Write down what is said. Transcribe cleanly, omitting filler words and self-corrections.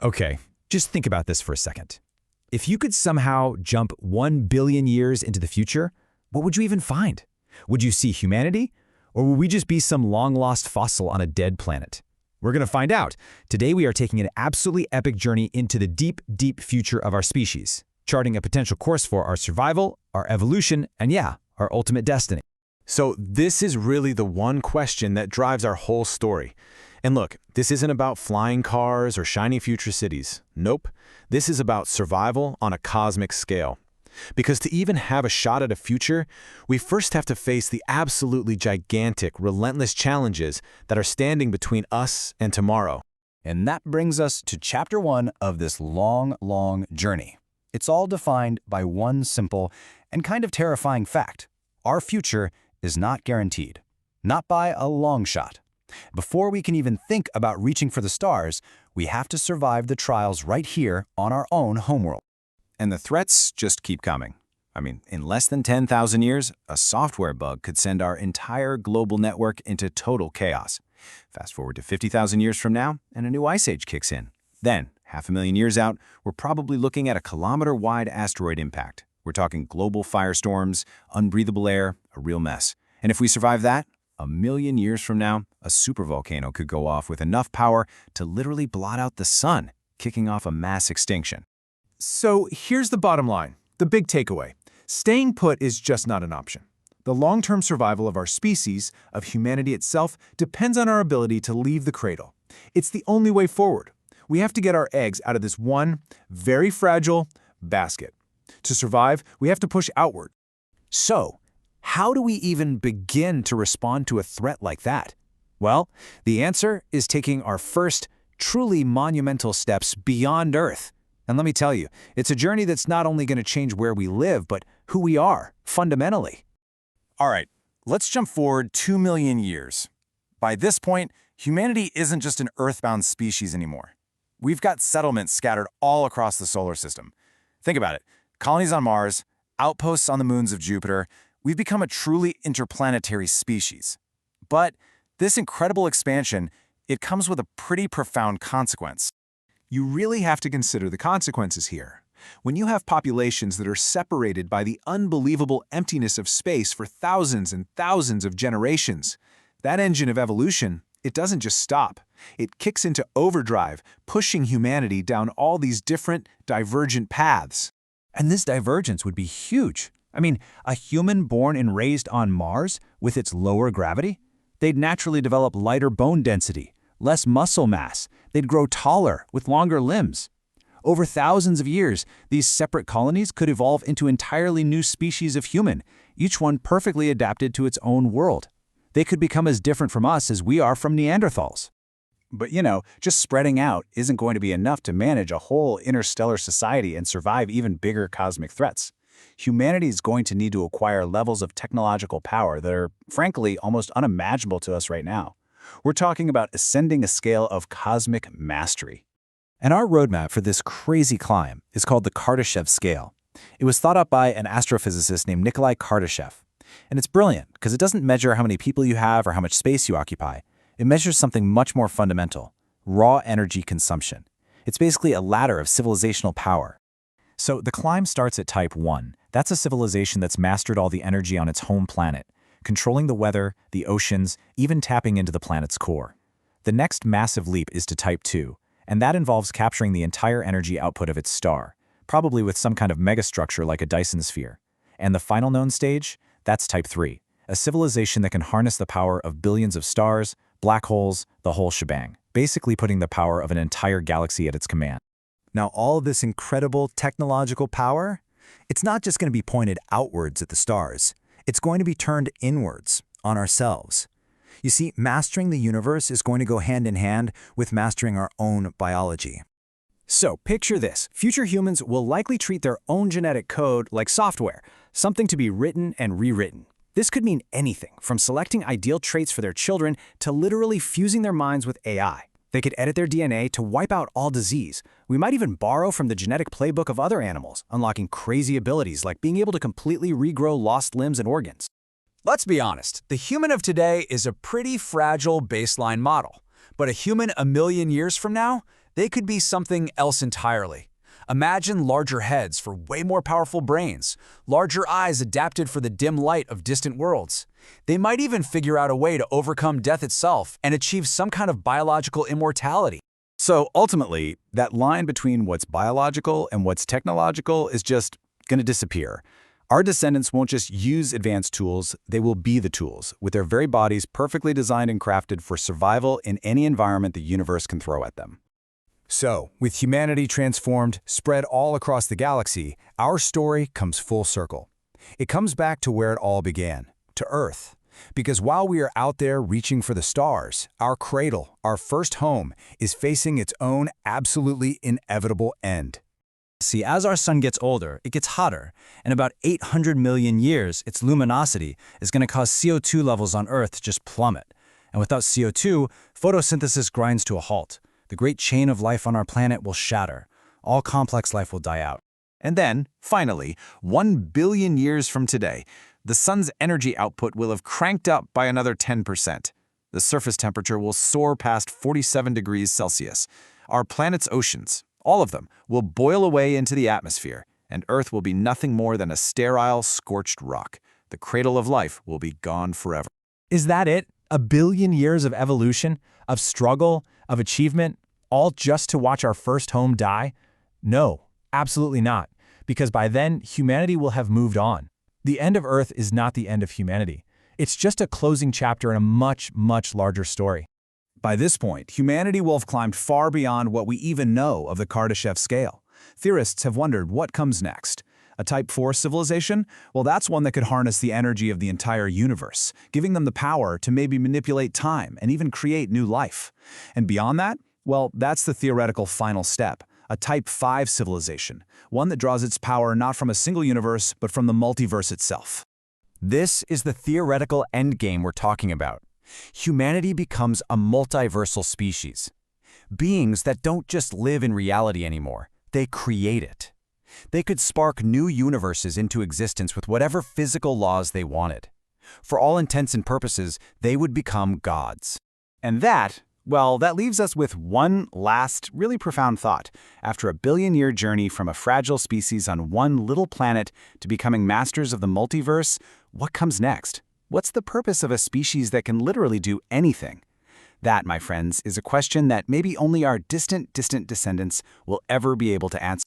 Okay, just think about this for a second. If you could somehow jump 1 billion years into the future, what would you even find? Would you see humanity? Or would we just be some long-lost fossil on a dead planet? We're going to find out. Today we are taking an absolutely epic journey into the deep, deep future of our species, charting a potential course for our survival, our evolution, and yeah, our ultimate destiny. So this is really the one question that drives our whole story. And look, this isn't about flying cars or shiny future cities. Nope. This is about survival on a cosmic scale. Because to even have a shot at a future, we first have to face the absolutely gigantic, relentless challenges that are standing between us and tomorrow. And that brings us to Chapter 1 of this long, long journey. It's all defined by one simple and kind of terrifying fact. Our future is not guaranteed. Not by a long shot. Before we can even think about reaching for the stars, we have to survive the trials right here on our own homeworld. And the threats just keep coming. I mean, in less than 10,000 years, a software bug could send our entire global network into total chaos. Fast forward to 50,000 years from now, and a new ice age kicks in. Then, 500,000 years out, we're probably looking at a kilometer-wide asteroid impact. We're talking global firestorms, unbreathable air, a real mess. And if we survive that, 1,000,000 years from now, a supervolcano could go off with enough power to literally blot out the sun, kicking off a mass extinction. So here's the bottom line, the big takeaway. Staying put is just not an option. The long-term survival of our species, of humanity itself, depends on our ability to leave the cradle. It's the only way forward. We have to get our eggs out of this one, very fragile basket. To survive, we have to push outward. So, how do we even begin to respond to a threat like that? Well, the answer is taking our first, truly monumental steps beyond Earth. And let me tell you, it's a journey that's not only going to change where we live, but who we are, fundamentally. All right, let's jump forward 2 million years. By this point, humanity isn't just an earthbound species anymore. We've got settlements scattered all across the solar system. Think about it. Colonies on Mars, outposts on the moons of Jupiter. We've become a truly interplanetary species. But this incredible expansion, it comes with a pretty profound consequence. You really have to consider the consequences here. When you have populations that are separated by the unbelievable emptiness of space for thousands and thousands of generations, that engine of evolution, it doesn't just stop. It kicks into overdrive, pushing humanity down all these different, divergent paths. And this divergence would be huge. I mean, a human born and raised on Mars with its lower gravity, they'd naturally develop lighter bone density, less muscle mass. They'd grow taller with longer limbs. Over thousands of years, these separate colonies could evolve into entirely new species of human, each one perfectly adapted to its own world. They could become as different from us as we are from Neanderthals. But just spreading out isn't going to be enough to manage a whole interstellar society and survive even bigger cosmic threats. Humanity is going to need to acquire levels of technological power that are, frankly, almost unimaginable to us right now. We're talking about ascending a scale of cosmic mastery. And our roadmap for this crazy climb is called the Kardashev scale. It was thought up by an astrophysicist named Nikolai Kardashev. And it's brilliant because it doesn't measure how many people you have or how much space you occupy. It measures something much more fundamental, raw energy consumption. It's basically a ladder of civilizational power. So the climb starts at Type 1. That's a civilization that's mastered all the energy on its home planet, controlling the weather, the oceans, even tapping into the planet's core. The next massive leap is to Type 2, and that involves capturing the entire energy output of its star, probably with some kind of megastructure like a Dyson sphere. And the final known stage? That's Type 3, a civilization that can harness the power of billions of stars, black holes, the whole shebang, basically putting the power of an entire galaxy at its command. Now, all this incredible technological power, it's not just going to be pointed outwards at the stars. It's going to be turned inwards, on ourselves. You see, mastering the universe is going to go hand in hand with mastering our own biology. So, picture this. Future humans will likely treat their own genetic code like software, something to be written and rewritten. This could mean anything, from selecting ideal traits for their children to literally fusing their minds with AI. They could edit their DNA to wipe out all disease. We might even borrow from the genetic playbook of other animals, unlocking crazy abilities like being able to completely regrow lost limbs and organs. Let's be honest, the human of today is a pretty fragile baseline model. But a human 1,000,000 years from now? They could be something else entirely. Imagine larger heads for way more powerful brains, larger eyes adapted for the dim light of distant worlds. They might even figure out a way to overcome death itself and achieve some kind of biological immortality. So ultimately, that line between what's biological and what's technological is just going to disappear. Our descendants won't just use advanced tools, they will be the tools, with their very bodies perfectly designed and crafted for survival in any environment the universe can throw at them. So, with humanity transformed, spread all across the galaxy, our story comes full circle. It comes back to where it all began, to Earth. Because while we are out there reaching for the stars, our cradle, our first home, is facing its own absolutely inevitable end. See, as our sun gets older, it gets hotter. In about 800 million years, its luminosity is going to cause CO2 levels on Earth to just plummet. And without CO2, photosynthesis grinds to a halt. The great chain of life on our planet will shatter. All complex life will die out. And then, finally, 1 billion years from today, the sun's energy output will have cranked up by another 10%. The surface temperature will soar past 47 degrees Celsius. Our planet's oceans, all of them, will boil away into the atmosphere, and Earth will be nothing more than a sterile, scorched rock. The cradle of life will be gone forever. Is that it? A billion years of evolution, of struggle, of achievement, all just to watch our first home die? No, absolutely not, because by then, humanity will have moved on. The end of Earth is not the end of humanity. It's just a closing chapter in a much, much larger story. By this point, humanity will have climbed far beyond what we even know of the Kardashev scale. Theorists have wondered what comes next. A Type 4 civilization? Well, that's one that could harness the energy of the entire universe, giving them the power to maybe manipulate time and even create new life. And beyond that? Well, that's the theoretical final step. A Type 5 civilization, one that draws its power not from a single universe, but from the multiverse itself. This is the theoretical endgame we're talking about. Humanity becomes a multiversal species. Beings that don't just live in reality anymore, they create it. They could spark new universes into existence with whatever physical laws they wanted. For all intents and purposes, they would become gods. And that, well, that leaves us with one last, really profound thought. After a billion-year journey from a fragile species on one little planet to becoming masters of the multiverse, what comes next? What's the purpose of a species that can literally do anything? That, my friends, is a question that maybe only our distant descendants will ever be able to answer.